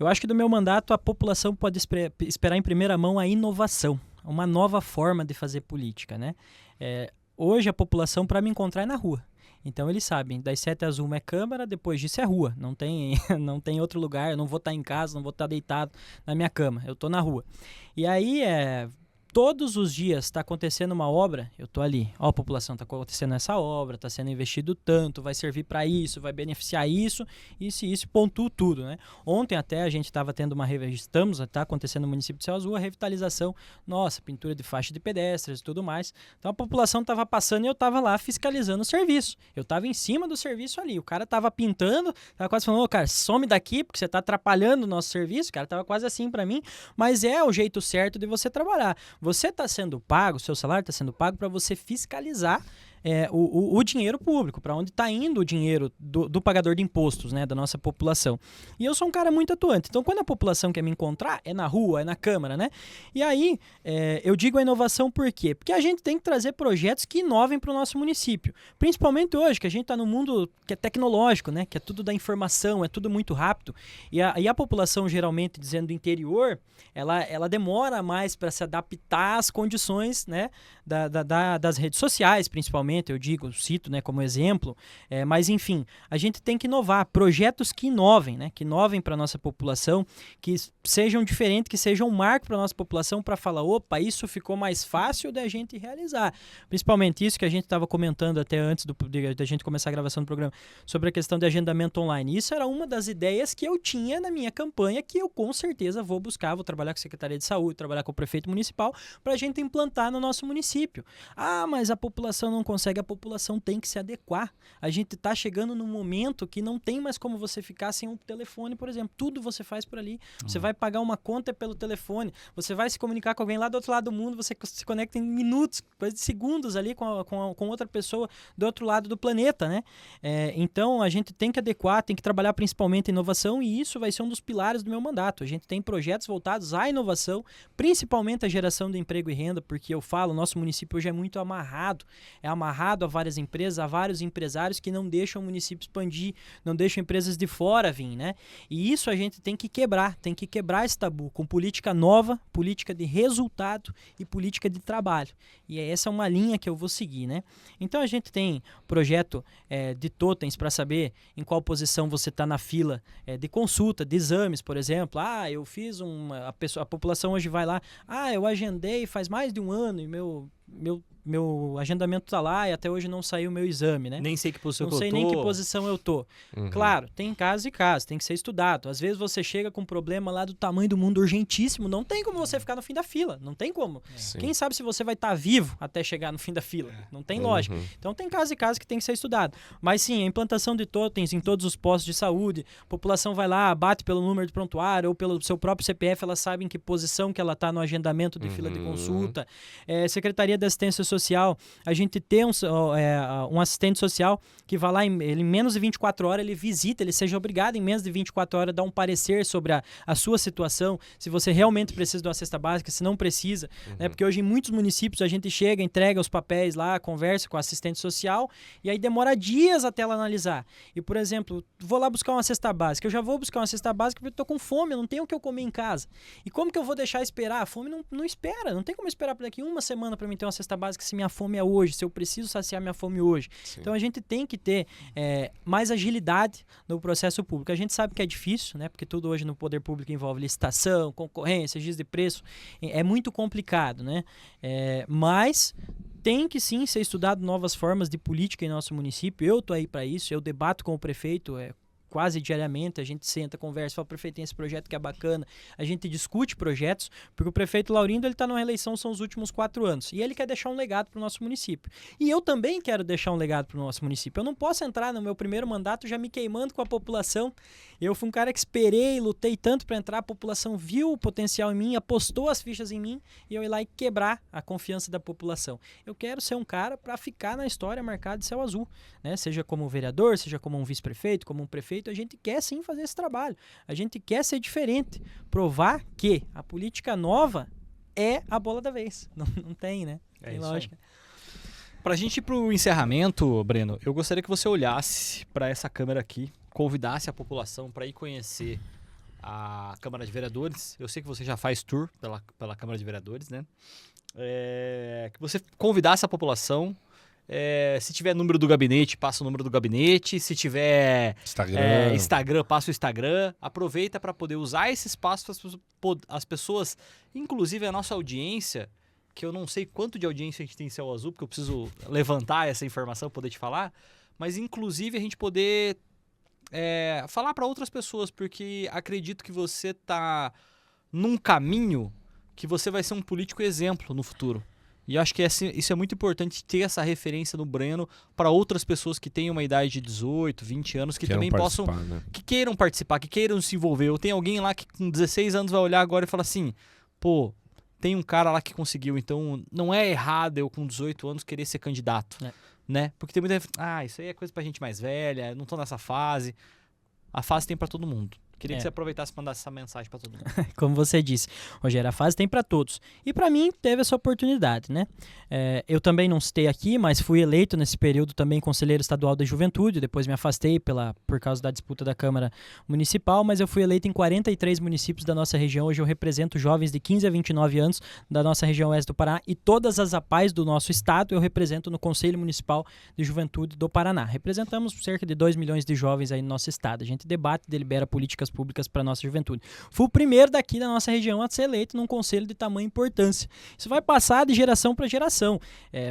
Eu acho que do meu mandato a população pode esperar em primeira mão a inovação, uma nova forma de fazer política, né? Hoje a população, para me encontrar, é na rua. Então eles sabem, das 7 às 1 é Câmara, depois disso é rua. Não tem outro lugar, eu não vou estar em casa, não vou estar deitado na minha cama, eu estou na rua. E aí, todos os dias está acontecendo uma obra, eu estou ali. Ó, a população, está acontecendo essa obra, está sendo investido tanto, vai servir para isso, vai beneficiar isso, pontua tudo, né? Ontem até a gente estava tendo está acontecendo no município de Céu Azul a revitalização, pintura de faixa de pedestres e tudo mais. Então a população estava passando e eu estava lá fiscalizando o serviço. Eu estava em cima do serviço ali, o cara estava pintando, estava quase falando, cara, some daqui porque você está atrapalhando o nosso serviço, o cara estava quase assim para mim, mas é o jeito certo de você trabalhar. Você está sendo pago, o seu salário está sendo pago para você fiscalizar o dinheiro público, para onde está indo o dinheiro do pagador de impostos, né, da nossa população. E eu sou um cara muito atuante. Então, quando a população quer me encontrar, é na rua, é na Câmara, né? E aí, eu digo a inovação por quê? Porque a gente tem que trazer projetos que inovem para o nosso município. Principalmente hoje, que a gente está num mundo que é tecnológico, né? Que é tudo da informação, é tudo muito rápido. E a população, geralmente, dizendo do interior, ela demora mais para se adaptar às condições, né, das redes sociais, principalmente. Eu cito, né, como exemplo, mas enfim, a gente tem que inovar, projetos que inovem, né, que inovem para a nossa população, que sejam diferentes, que sejam um marco para a nossa população para falar, opa, isso ficou mais fácil da gente realizar. Principalmente isso que a gente estava comentando até antes da gente começar a gravação do programa, sobre a questão de agendamento online. Isso era uma das ideias que eu tinha na minha campanha, que eu com certeza vou buscar, vou trabalhar com a Secretaria de Saúde, trabalhar com o Prefeito Municipal, para a gente implantar no nosso município. Ah, mas a população não consegue, a população tem que se adequar. A gente está chegando num momento que não tem mais como você ficar sem um telefone, por exemplo. Tudo você faz por ali. Você vai pagar uma conta pelo telefone, você vai se comunicar com alguém lá do outro lado do mundo, você se conecta em minutos, coisa de segundos ali com outra pessoa do outro lado do planeta, né? Então, a gente tem que adequar, tem que trabalhar principalmente em inovação e isso vai ser um dos pilares do meu mandato. A gente tem projetos voltados à inovação, principalmente a geração de emprego e renda, porque eu falo, nosso município hoje é muito amarrado. É amarrado a várias empresas, a vários empresários que não deixam o município expandir, não deixam empresas de fora vir, né? E isso a gente tem que quebrar esse tabu com política nova, política de resultado e política de trabalho. E essa é uma linha que eu vou seguir, né? Então a gente tem projeto de totens para saber em qual posição você está na fila de consulta, de exames, por exemplo. Ah, eu fiz a população hoje vai lá, eu agendei faz mais de um ano e meu agendamento tá lá e até hoje não saiu o meu exame, né?
Nem sei que posição eu tô.
Não sei nem que posição eu tô.
Uhum.
Claro, tem casos e casos, tem que ser estudado. Às vezes você chega com um problema lá do tamanho do mundo urgentíssimo, não tem como você ficar no fim da fila, não tem como.
Sim.
Quem sabe se você vai estar vivo até chegar no fim da fila? Não tem lógica. Então tem casos e casos que tem que ser estudado. Mas sim, a implantação de totens em todos os postos de saúde, a população vai lá, bate pelo número de prontuário ou pelo seu próprio CPF, ela sabe em que posição que ela tá no agendamento de fila de consulta. Secretaria de Assistência Social, a gente ter um assistente social que vai lá, ele em menos de 24 horas, ele visita, ele seja obrigado em menos de 24 horas a dar um parecer sobre a sua situação, se você realmente precisa de uma cesta básica, se não precisa, né? Porque hoje em muitos municípios a gente chega, entrega os papéis lá, conversa com o assistente social e aí demora dias até ela analisar. E, por exemplo, vou lá buscar uma cesta básica, eu já vou buscar uma cesta básica porque eu tô com fome, eu não tenho o que eu comer em casa. E como que eu vou deixar esperar? A fome não espera, não tem como esperar por daqui uma semana para mim ter uma cesta básica se minha fome é hoje, se eu preciso saciar minha fome hoje. Sim. Então a gente tem que ter mais agilidade no processo público. A gente sabe que é difícil, né? Porque tudo hoje no poder público envolve licitação, concorrência, giz de preço. É muito complicado, né? Mas tem que sim ser estudado novas formas de política em nosso município. Eu tô aí para isso, eu debato com o prefeito quase diariamente, a gente senta, conversa, fala, prefeito, tem esse projeto que é bacana, a gente discute projetos, porque o prefeito Laurindo, ele está numa eleição, são os últimos 4 anos, e ele quer deixar um legado para o nosso município. E eu também quero deixar um legado para o nosso município. Eu não posso entrar no meu primeiro mandato já me queimando com a população. Eu fui um cara que esperei, lutei tanto para entrar, a população viu o potencial em mim, apostou as fichas em mim, e eu ir lá e quebrar a confiança da população. Eu quero ser um cara para ficar na história marcado de céu azul, né? Seja como vereador, seja como um vice-prefeito, como um prefeito, a gente quer sim fazer esse trabalho. A gente quer ser diferente. Provar que a política nova é a bola da vez. Não tem, né? Tem lógica.
Pra gente ir pro encerramento, Breno, eu gostaria que você olhasse para essa câmera aqui, convidasse a população para ir conhecer a Câmara de Vereadores. Eu sei que você já faz tour pela Câmara de Vereadores, né? Que você convidasse a população. Se tiver número do gabinete, passa o número do gabinete. Se tiver Instagram, passa o Instagram. Aproveita para poder usar esse espaço para as pessoas, inclusive a nossa audiência, que eu não sei quanto de audiência a gente tem em Céu Azul, porque eu preciso levantar essa informação para poder te falar, mas inclusive a gente poder falar para outras pessoas, porque acredito que você está num caminho que você vai ser um político exemplo no futuro. E eu acho que isso é muito importante, ter essa referência no Breno para outras pessoas que têm uma idade de 18, 20 anos, que também possam, né? Que queiram participar, que queiram se envolver. Ou tem alguém lá que com 16 anos vai olhar agora e falar assim, pô, tem um cara lá que conseguiu. Então, não é errado eu com 18 anos querer ser candidato, né? Porque tem muita gente, isso aí é coisa pra gente mais velha, não tô nessa fase. A fase tem pra todo mundo. Queria que você aproveitasse para mandar essa mensagem para todo mundo.
Como você disse, Rogério, a fase tem para todos. E para mim, teve essa oportunidade, né? Eu também não citei aqui, mas fui eleito nesse período também conselheiro estadual da juventude, depois me afastei por causa da disputa da Câmara Municipal, mas eu fui eleito em 43 municípios da nossa região. Hoje eu represento jovens de 15 a 29 anos da nossa região oeste do Paraná e todas as APAES do nosso estado eu represento no Conselho Municipal de Juventude do Paraná. Representamos cerca de 2 milhões de jovens aí no nosso estado. A gente debate e delibera políticas públicas para a nossa juventude. Fui o primeiro daqui da nossa região a ser eleito num conselho de tamanha importância. Isso vai passar de geração para geração.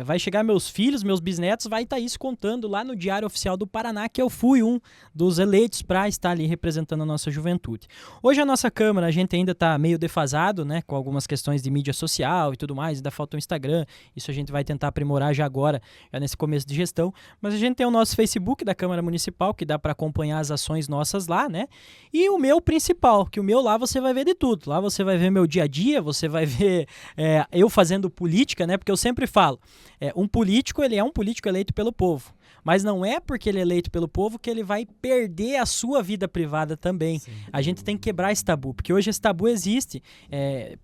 Vai chegar meus filhos, meus bisnetos, vai estar isso contando lá no Diário Oficial do Paraná, que eu fui um dos eleitos para estar ali representando a nossa juventude. Hoje a nossa Câmara, a gente ainda está meio defasado, né, com algumas questões de mídia social e tudo mais, ainda falta o Instagram, isso a gente vai tentar aprimorar já agora, já nesse começo de gestão, mas a gente tem o nosso Facebook da Câmara Municipal, que dá para acompanhar as ações nossas lá, né, e o meu principal, que o meu lá você vai ver de tudo. Lá você vai ver meu dia a dia, você vai ver eu fazendo política, né? Porque eu sempre falo, um político, ele é um político eleito pelo povo. Mas não é porque ele é eleito pelo povo que ele vai perder a sua vida privada também. Sim. A gente tem que quebrar esse tabu, porque hoje esse tabu existe,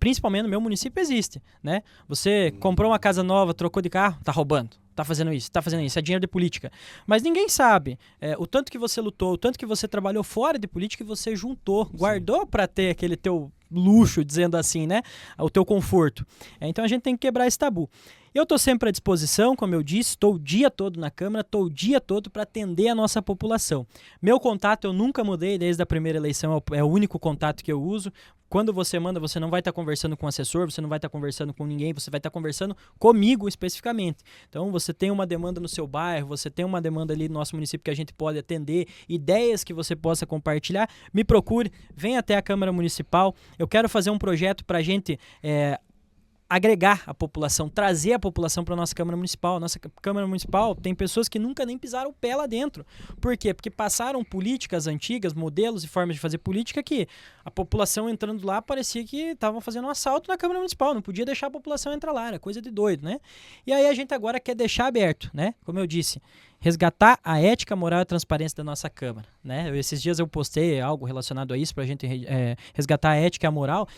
principalmente no meu município existe, né? Você comprou uma casa nova, trocou de carro, tá roubando. Tá fazendo isso, é dinheiro de política. Mas ninguém sabe o tanto que você lutou, o tanto que você trabalhou fora de política e você juntou, guardou para ter aquele teu luxo, dizendo assim, né? O teu conforto. Então a gente tem que quebrar esse tabu. Eu estou sempre à disposição, como eu disse, estou o dia todo na Câmara, estou o dia todo para atender a nossa população. Meu contato eu nunca mudei desde a primeira eleição, é o único contato que eu uso. Quando você manda, você não vai estar conversando com o assessor, você não vai estar conversando com ninguém, você vai estar conversando comigo especificamente. Então, você tem uma demanda no seu bairro, você tem uma demanda ali no nosso município que a gente pode atender, ideias que você possa compartilhar, me procure, venha até a Câmara Municipal. Eu quero fazer um projeto para a gente agregar a população, trazer a população para a nossa Câmara Municipal. Nossa Câmara Municipal tem pessoas que nunca nem pisaram o pé lá dentro. Por quê? Porque passaram políticas antigas, modelos e formas de fazer política que a população entrando lá parecia que estavam fazendo um assalto na Câmara Municipal, não podia deixar a população entrar lá, era coisa de doido, né? E aí a gente agora quer deixar aberto, né? Como eu disse, resgatar a ética, a moral e a transparência da nossa Câmara, né? Esses dias eu postei algo relacionado a isso para a gente resgatar a ética e a moral.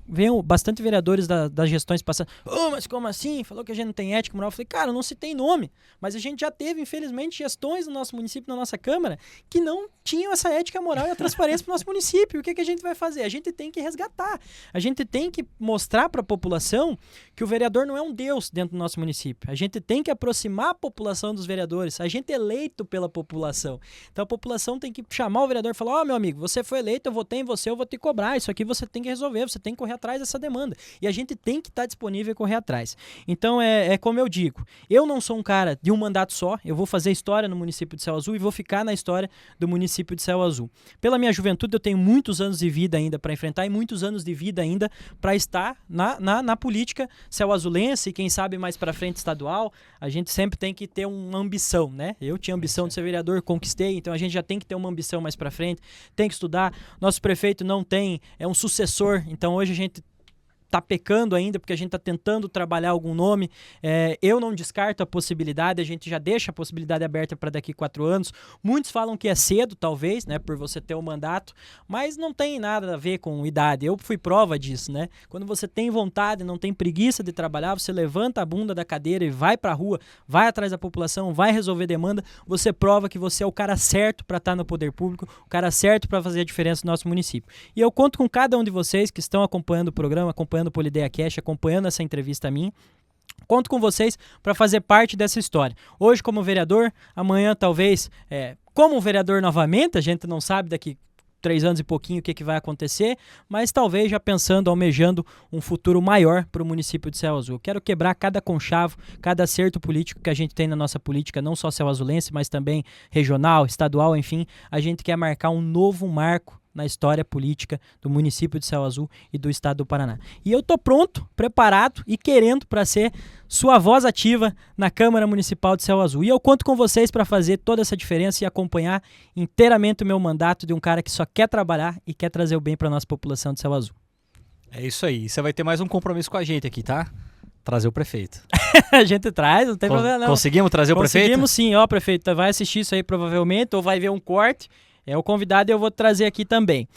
Veio bastante vereadores das gestões passando, mas como assim? Falou que a gente não tem ética e moral. Eu falei, cara, não citei nome, mas a gente já teve, infelizmente, gestões no nosso município, na nossa Câmara, que não tinham essa ética, a moral e a transparência para o nosso município. O que a gente vai fazer? A gente tem que resgatar. A gente tem que mostrar para a população que o vereador não é um deus dentro do nosso município. A gente tem que aproximar a população dos vereadores. A gente é eleito pela população. Então a população tem que chamar o vereador e falar, meu amigo, você foi eleito, eu votei em você, eu vou te cobrar. Isso aqui você tem que resolver, você tem que correr atrás dessa demanda. E a gente tem que estar disponível e correr atrás. Então é como eu digo, eu não sou um cara de um mandato só, eu vou fazer história no município de Céu Azul e vou ficar na história do município de Céu Azul. Pela minha juventude eu tenho muitos anos de vida ainda para enfrentar e muitos anos de vida ainda para estar na política céu azulense e quem sabe mais para frente estadual. A gente sempre tem que ter uma ambição, né? Eu tinha ambição de ser vereador, conquistei, então a gente já tem que ter uma ambição mais para frente, tem que estudar. Nosso prefeito não tem, é um sucessor, então hoje a gente tá pecando ainda, porque a gente tá tentando trabalhar algum nome. Eu não descarto a possibilidade, a gente já deixa a possibilidade aberta para daqui 4 anos. Muitos falam que é cedo, talvez, né, por você ter um mandato, mas não tem nada a ver com idade. Eu fui prova disso, né? Quando você tem vontade, não tem preguiça de trabalhar, você levanta a bunda da cadeira e vai pra rua, vai atrás da população, vai resolver demanda, você prova que você é o cara certo para estar no poder público, o cara certo para fazer a diferença no nosso município. E eu conto com cada um de vocês que estão acompanhando o programa, acompanhando o Polideia Cash, acompanhando essa entrevista minha. Conto com vocês para fazer parte dessa história. Hoje como vereador, amanhã talvez como vereador novamente, a gente não sabe daqui 3 anos e pouquinho o que vai acontecer, mas talvez já pensando, almejando um futuro maior para o município de Céu Azul. Quero quebrar cada conchavo, cada acerto político que a gente tem na nossa política, não só céu azulense, mas também regional, estadual, enfim. A gente quer marcar um novo marco na história política do município de Céu Azul e do estado do Paraná. E eu tô pronto, preparado e querendo para ser sua voz ativa na Câmara Municipal de Céu Azul. E eu conto com vocês para fazer toda essa diferença e acompanhar inteiramente o meu mandato de um cara que só quer trabalhar e quer trazer o bem para a nossa população de Céu Azul.
É isso aí. Você vai ter mais um compromisso com a gente aqui, tá? Trazer o prefeito.
A gente traz, não tem problema não.
Conseguimos trazer o prefeito?
Conseguimos sim, ó, prefeito, vai assistir isso aí provavelmente, ou vai ver um corte. É o convidado e eu vou trazer aqui também.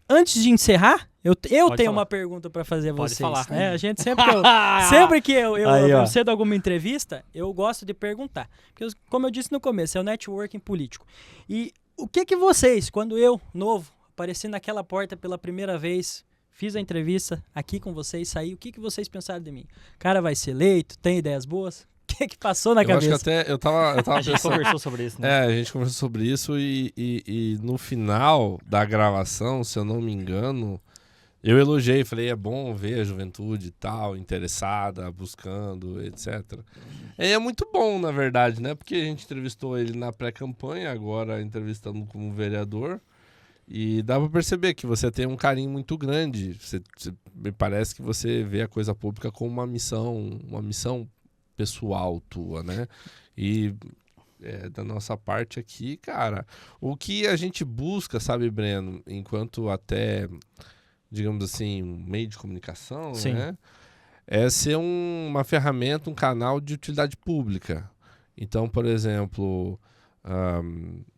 Antes de encerrar, eu tenho
falar.
uma pergunta para fazer a
Pode
vocês.
falar.
Né? A gente sempre que eu cedo alguma entrevista, eu gosto de perguntar. Porque, como eu disse no começo, é o networking político. E o que vocês, quando eu, novo, apareci naquela porta pela primeira vez, fiz a entrevista aqui com vocês, saí, o que vocês pensaram de mim? Cara vai ser eleito, tem ideias boas? O que passou na cabeça?
Acho que até eu tava
A gente conversou sobre isso, né?
A gente conversou sobre isso e no final da gravação, se eu não me engano, eu elogiei, falei, é bom ver a juventude e tal, interessada, buscando, etc. É muito bom, na verdade, né? Porque a gente entrevistou ele na pré-campanha, agora entrevistando como vereador. E dá pra perceber que você tem um carinho muito grande. Me parece que você vê a coisa pública como uma missão pessoal tua, né? E da nossa parte aqui, cara, o que a gente busca, sabe, Breno, enquanto até, digamos assim, um meio de comunicação,
Sim.
né? É ser uma ferramenta, um canal de utilidade pública. Então, por exemplo,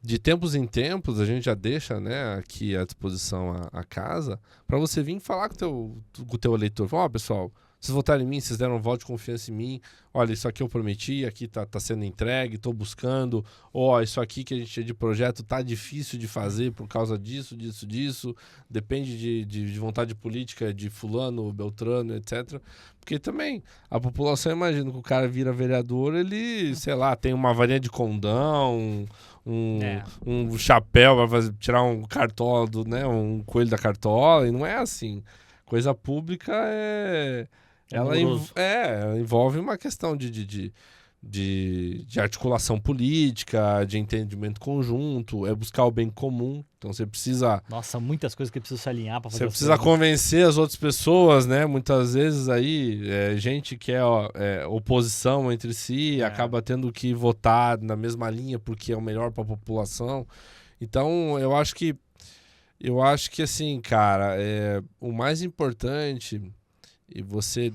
de tempos em tempos, a gente já deixa, né, aqui à disposição a casa para você vir falar com o teu eleitor. Ó, pessoal, vocês votaram em mim, vocês deram um voto de confiança em mim. Olha, isso aqui eu prometi, aqui tá sendo entregue, tô buscando. Ó, isso aqui que a gente tinha de projeto tá difícil de fazer por causa disso. Depende de vontade política de fulano, beltrano, etc. Porque também a população, imagina que o cara vira vereador, ele, sei lá, tem uma varinha de condão, um chapéu para tirar um cartola, né, um coelho da cartola, e não é assim. Coisa pública ela envolve uma questão de articulação política, de entendimento conjunto, é buscar o bem comum. Então você precisa...
Nossa, muitas coisas que precisa se alinhar para fazer.
Você precisa convencer as outras pessoas, né? Muitas vezes aí, gente que é oposição entre si, acaba tendo que votar na mesma linha porque é o melhor para a população. Então, eu acho que assim, cara, o mais importante, e você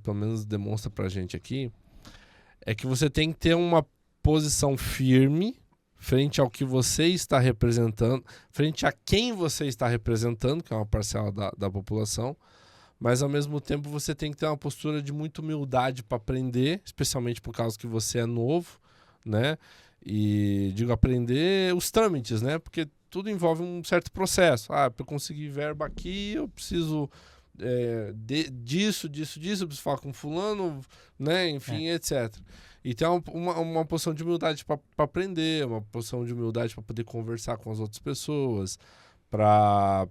pelo menos demonstra pra gente aqui, é que você tem que ter uma posição firme frente ao que você está representando, frente a quem você está representando, que é uma parcela da população, mas ao mesmo tempo você tem que ter uma postura de muita humildade para aprender, especialmente por causa que você é novo, né? E digo, aprender os trâmites, né? Porque tudo envolve um certo processo. Para eu conseguir verba aqui, eu preciso disso, eu preciso falar com fulano, né? Enfim, etc. E tem uma posição de humildade para aprender, uma posição de humildade para poder conversar com as outras pessoas, para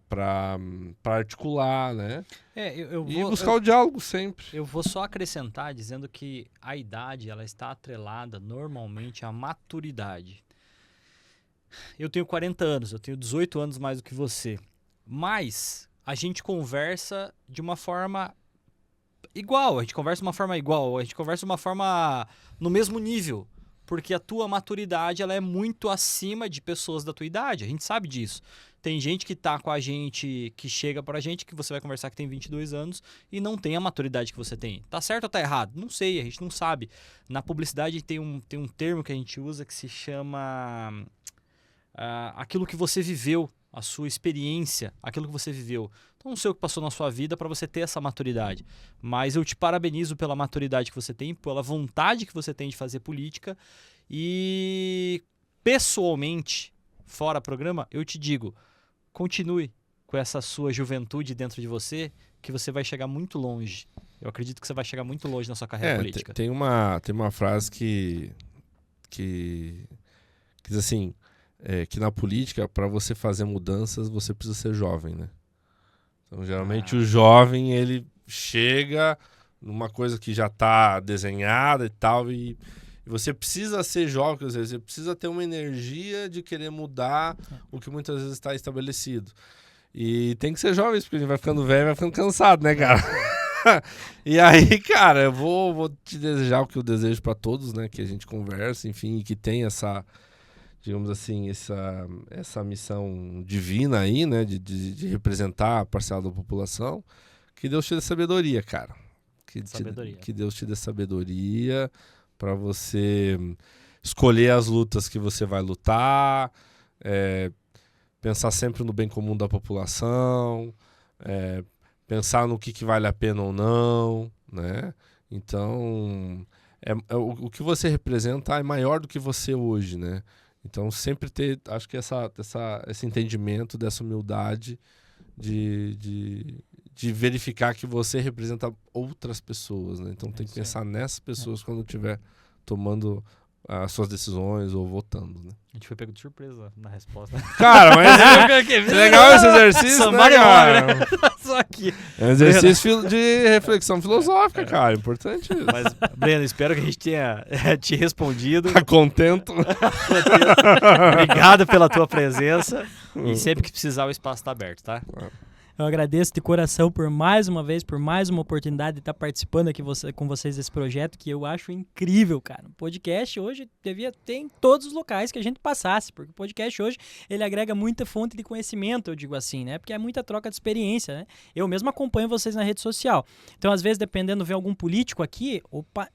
articular, né? E buscar o diálogo sempre.
Eu vou só acrescentar dizendo que a idade ela está atrelada normalmente à maturidade. Eu tenho 40 anos, eu tenho 18 anos mais do que você. Mas a gente conversa de uma forma igual, a gente conversa de uma forma no mesmo nível. Porque a tua maturidade ela é muito acima de pessoas da tua idade, a gente sabe disso. Tem gente que tá com a gente, que chega pra gente, que você vai conversar que tem 22 anos e não tem a maturidade que você tem. Tá certo ou tá errado? Não sei, a gente não sabe. Na publicidade tem um termo que a gente usa que se chama... aquilo que você viveu, a sua experiência, aquilo que você viveu. Então, não sei o que passou na sua vida para você ter essa maturidade. Mas eu te parabenizo pela maturidade que você tem, pela vontade que você tem de fazer política. E, pessoalmente, fora programa, eu te digo, continue com essa sua juventude dentro de você, que você vai chegar muito longe. Eu acredito que você vai chegar muito longe na sua carreira política.
Tem uma frase que diz assim... que na política, para você fazer mudanças, você precisa ser jovem, né? Então, geralmente, o jovem, ele chega numa coisa que já está desenhada e tal, e você precisa ser jovem, quer dizer, você precisa ter uma energia de querer mudar o que muitas vezes está estabelecido. E tem que ser jovem, porque a gente vai ficando velho e vai ficando cansado, né, cara? E aí, cara, eu vou te desejar o que eu desejo para todos, né? Que a gente converse, enfim, e que tenha essa... digamos assim, essa missão divina aí, né, de representar a parcela da população, Que Deus te dê sabedoria, cara.
Sabedoria.
Que Deus te dê sabedoria para você escolher as lutas que você vai lutar, pensar sempre no bem comum da população, pensar no que vale a pena ou não, né? Então, o que você representa é maior do que você hoje, né? Então, sempre ter, acho que esse entendimento, dessa humildade de verificar que você representa outras pessoas, né? Então, tem que pensar nessas pessoas quando estiver tomando as suas decisões ou votando, né?
A gente foi pego de surpresa na resposta.
Cara, mas legal esse exercício, né, cara?
Só aqui.
É um exercício de reflexão filosófica, cara. Importante isso.
Mas, Breno, espero que a gente tenha te respondido.
Tá contento?
Obrigado pela tua presença. E sempre que precisar, o espaço tá aberto, tá?
Eu agradeço de coração por mais uma vez, por mais uma oportunidade de estar participando aqui com vocês desse projeto que eu acho incrível, cara. O podcast hoje devia ter em todos os locais que a gente passasse, porque o podcast hoje ele agrega muita fonte de conhecimento, eu digo assim, né? Porque é muita troca de experiência, né? Eu mesmo acompanho vocês na rede social. Então, às vezes, dependendo de ver algum político aqui,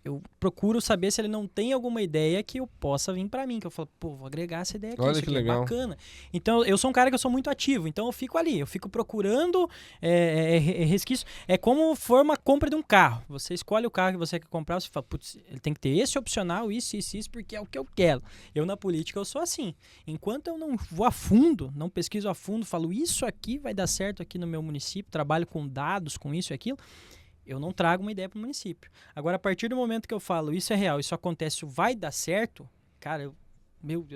eu procuro saber se ele não tem alguma ideia que eu possa vir para mim, que eu falo, pô, vou agregar essa ideia aqui,
olha
isso
que
aqui
legal.
É bacana. Então, eu sou um cara que eu sou muito ativo, então eu fico ali, eu fico procurando resquício. É como for uma compra de um carro. Você escolhe o carro que você quer comprar, você fala, putz, ele tem que ter esse opcional, isso, porque é o que eu quero. Eu na política eu sou assim. Enquanto eu não vou a fundo, não pesquiso a fundo, falo, isso aqui vai dar certo aqui no meu município, trabalho com dados, com isso e aquilo, eu não trago uma ideia para o município. Agora, a partir do momento que eu falo, isso é real, isso acontece, vai dar certo, cara, eu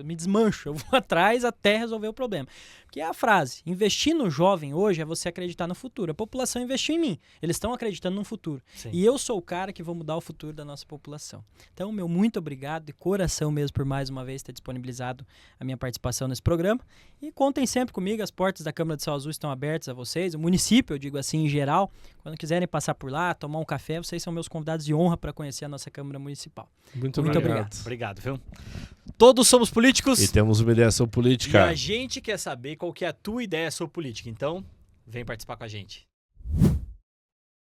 me desmancho, eu vou atrás até resolver o problema. Porque é a frase, investir no jovem hoje é você acreditar no futuro. A população investiu em mim, eles estão acreditando no futuro.
Sim.
E eu sou o cara que vou mudar o futuro da nossa população. Então, meu muito obrigado, de coração mesmo, por mais uma vez ter disponibilizado a minha participação nesse programa. E contem sempre comigo, as portas da Câmara de Sal Azul estão abertas a vocês, o município, eu digo assim, em geral. Quando quiserem passar por lá, tomar um café, vocês são meus convidados de honra para conhecer a nossa Câmara Municipal.
Muito
obrigado.
Obrigado, viu? Todos somos políticos.
E temos uma ideia sobre política.
E a gente quer saber qual que é a tua ideia sobre política. Então, vem participar com a gente.